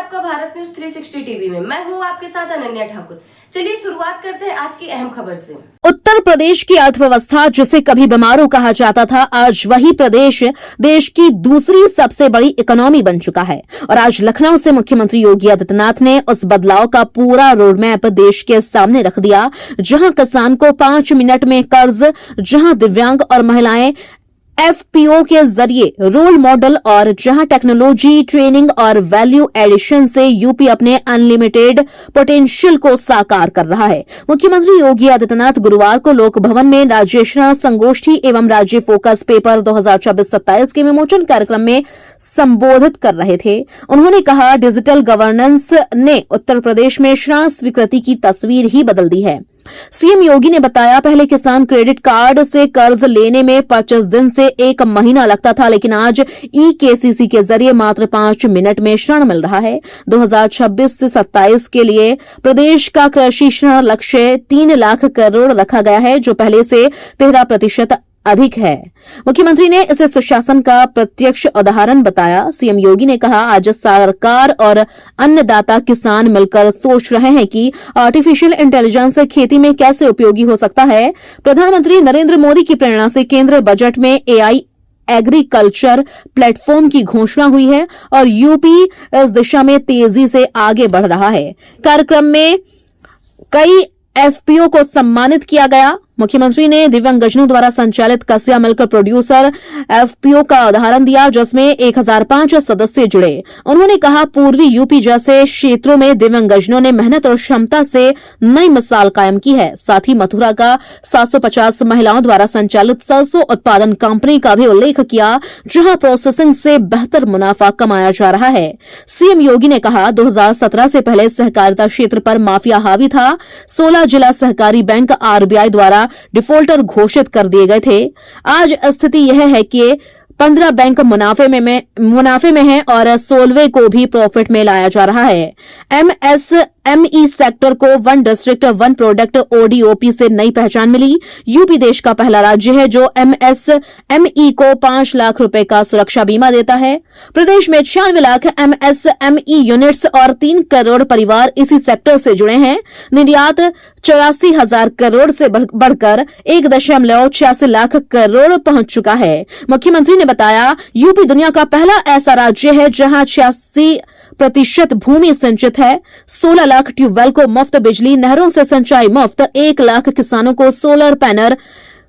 आपका Bharat news 360 TV में। मैं हूं आपके साथ अनन्या ठाकुर। चलिए शुरुआत करते हैं आज की अहम खबर से। उत्तर प्रदेश की अर्थव्यवस्था, जिसे कभी बीमारू कहा जाता था, आज वही प्रदेश देश की दूसरी सबसे बड़ी इकोनॉमी बन चुका है। और आज लखनऊ से मुख्यमंत्री योगी आदित्यनाथ ने उस बदलाव का पूरा रोडमैप देश के सामने रख दिया, जहां किसान को 5 मिनट में कर्ज, जहां दिव्यांग और महिलाएं एफपीओ के जरिए रोल मॉडल, और जहां टेक्नोलॉजी, ट्रेनिंग और वैल्यू एडिशन से यूपी अपने अनलिमिटेड पोटेंशियल को साकार कर रहा है। मुख्यमंत्री योगी आदित्यनाथ गुरुवार को लोक भवन में राज्य संगोष्ठी एवं राज्य फोकस पेपर 2024-27 के विमोचन कार्यक्रम में संबोधित कर रहे थे। उन्होंने कहा, डिजिटल गवर्नेंस ने उत्तर प्रदेश में ऋण स्वीकृति की तस्वीर ही बदल दी है। सीएम योगी ने बताया, पहले किसान क्रेडिट कार्ड से कर्ज लेने में 25 दिन से 1 महीना लगता था, लेकिन आज ई-केसीसी के जरिए मात्र 5 मिनट में ऋण मिल रहा है। 2026 से 27 के लिए प्रदेश का कृषि ऋण लक्ष्य 3 लाख करोड़ रखा गया है, जो पहले से 13% अधिक है। मुख्यमंत्री ने इसे सुशासन का प्रत्यक्ष उदाहरण बताया। सीएम योगी ने कहा, आज सरकार और अन्नदाता किसान मिलकर सोच रहे हैं कि आर्टिफिशियल इंटेलिजेंस खेती में कैसे उपयोगी हो सकता है। प्रधानमंत्री नरेंद्र मोदी की प्रेरणा से केंद्र बजट में एआई एग्रीकल्चर प्लेटफॉर्म की घोषणा हुई है और यूपी इस दिशा में तेजी से आगे बढ़ रहा है। कार्यक्रम में कई एफपीओ को सम्मानित किया गया। मुख्यमंत्री ने दिव्यांगजनों द्वारा संचालित कस्या मिल्क प्रोड्यूसर एफपीओ का उदाहरण दिया, जिसमें 1005 सदस्य जुड़े। उन्होंने कहा, पूर्वी यूपी जैसे क्षेत्रों में दिव्यांगजनों ने मेहनत और क्षमता से नई मिसाल कायम की है। साथ ही मथुरा का 750 महिलाओं द्वारा संचालित सरसों उत्पादन कंपनी का भी उल्लेख किया, जहां प्रोसेसिंग से बेहतर मुनाफा कमाया जा रहा है। सीएम योगी ने कहा, 2017 से पहले सहकारिता क्षेत्र पर माफिया हावी था। 16 जिला सहकारी बैंक आरबीआई द्वारा डिफॉल्टर घोषित कर दिए गए थे। आज स्थिति यह है कि 15 बैंक मुनाफे में हैं और 16वें को भी प्रॉफिट में लाया जा रहा है। एमएसएमई सेक्टर को 1 डिस्ट्रिक्ट 1 प्रोडक्ट ओडीओपी से नई पहचान मिली। यूपी देश का पहला राज्य है जो एमएसएमई को 5 लाख रुपए का सुरक्षा बीमा देता है। प्रदेश में 96 लाख एमएसएमई यूनिट्स और 3 करोड़ परिवार इसी सेक्टर से जुड़े हैं। निर्यात 84,000 करोड़ से बढ़कर 1.86 लाख करोड़ पहुंच चुका है। मुख्यमंत्री ने बताया, यूपी दुनिया का पहला ऐसा राज्य है जहां 86% भूमि सिंचित है। 16 लाख ट्यूबवेल को मुफ्त बिजली, नहरों से सिंचाई मुफ्त, 1 लाख किसानों को सोलर पैनल।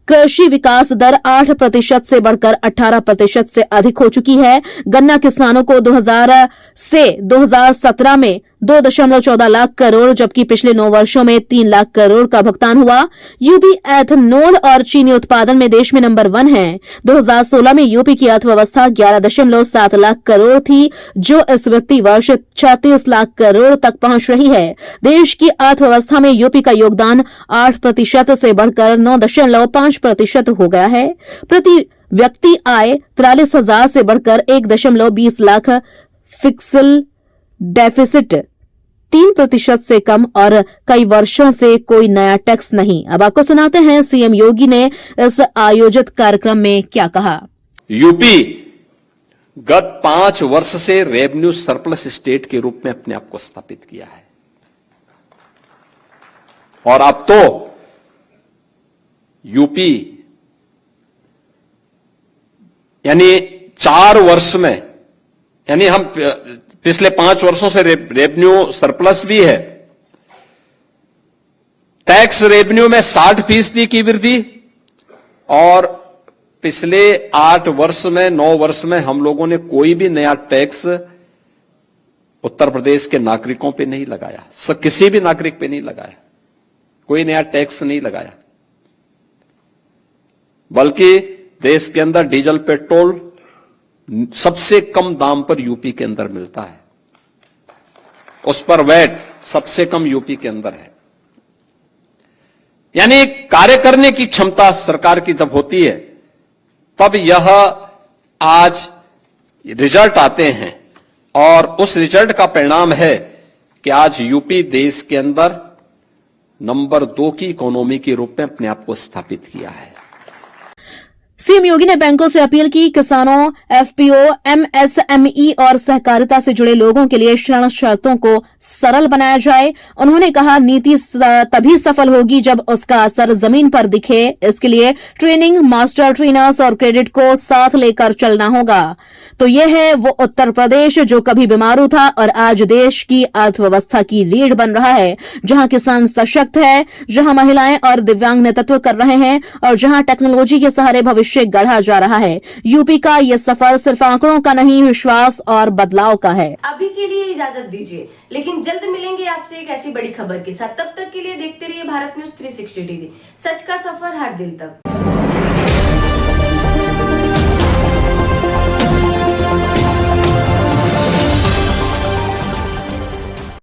कृषि विकास दर 8% से बढ़कर 18% से अधिक हो चुकी है। गन्ना किसानों को 2000 से 2017 में 2.14 लाख करोड़, जबकि पिछले 9 वर्षों में 3 लाख करोड़ का भुगतान हुआ। यूपी एथनॉल और चीनी उत्पादन में देश में नंबर 1 है। 2016 में यूपी की अर्थव्यवस्था 11.7 लाख करोड़ थी, जो इस वित्तीय वर्ष 36 लाख करोड़ तक पहुंच रही है। देश की अर्थव्यवस्था में यूपी का योगदान 8% से बढ़कर 9.5% हो गया है। प्रति व्यक्ति आय 43,000 से बढ़कर 1.20 लाख। फिक्सल डेफिसिट 3% से कम और कई वर्षों से कोई नया टैक्स नहीं। अब आपको सुनाते हैं सीएम योगी ने इस आयोजित कार्यक्रम में क्या कहा। यूपी गत 5 वर्ष से रेवेन्यू सरप्लस स्टेट के रूप में अपने आप को स्थापित किया है और अब तो यूपी यानी 4 वर्ष में, यानी हम पिछले 5 वर्षों से रेवेन्यू सरप्लस भी है। टैक्स रेवेन्यू में 60% की वृद्धि और पिछले 8 वर्ष में 9 वर्ष में हम लोगों ने कोई भी नया टैक्स उत्तर प्रदेश के नागरिकों पे नहीं लगाया। किसी भी नागरिक पे नहीं लगाया, कोई नया टैक्स नहीं लगाया, बल्कि देश के अंदर डीजल पेट्रोल सबसे कम दाम पर यूपी के अंदर मिलता है, उस पर वैट सबसे कम यूपी के अंदर है। यानी कार्य करने की क्षमता सरकार की जब होती है तब यह आज रिजल्ट आते हैं और उस रिजल्ट का परिणाम है कि आज यूपी देश के अंदर नंबर 2 की इकोनॉमी के रूप में अपने आप को स्थापित किया है। सीएम योगी ने बैंकों से अपील की, किसानों, एफपीओ, एमएसएमई और सहकारिता से जुड़े लोगों के लिए ऋण शर्तों को सरल बनाया जाए। उन्होंने कहा, नीति तभी सफल होगी जब उसका असर जमीन पर दिखे। इसके लिए ट्रेनिंग, मास्टर ट्रेनर्स और क्रेडिट को साथ लेकर चलना होगा। तो यह है वो उत्तर प्रदेश जो कभी बीमारू था और आज देश की अर्थव्यवस्था की रीढ़ बन रहा है, जहां किसान सशक्त है, जहां महिलाएं और दिव्यांग नेतृत्व कर रहे हैं और जहां टेक्नोलॉजी के सहारे भविष्य गढ़ा जा रहा है। यूपी का यह सफर सिर्फ आंकड़ों का नहीं, विश्वास और बदलाव का है। अभी के लिए इजाजत दीजिए, लेकिन जल्द मिलेंगे आपसे एक ऐसी बड़ी खबर के साथ। तब तक के लिए देखते रहिए भारत न्यूज 360 टीवी, सच का सफर हर दिल तक।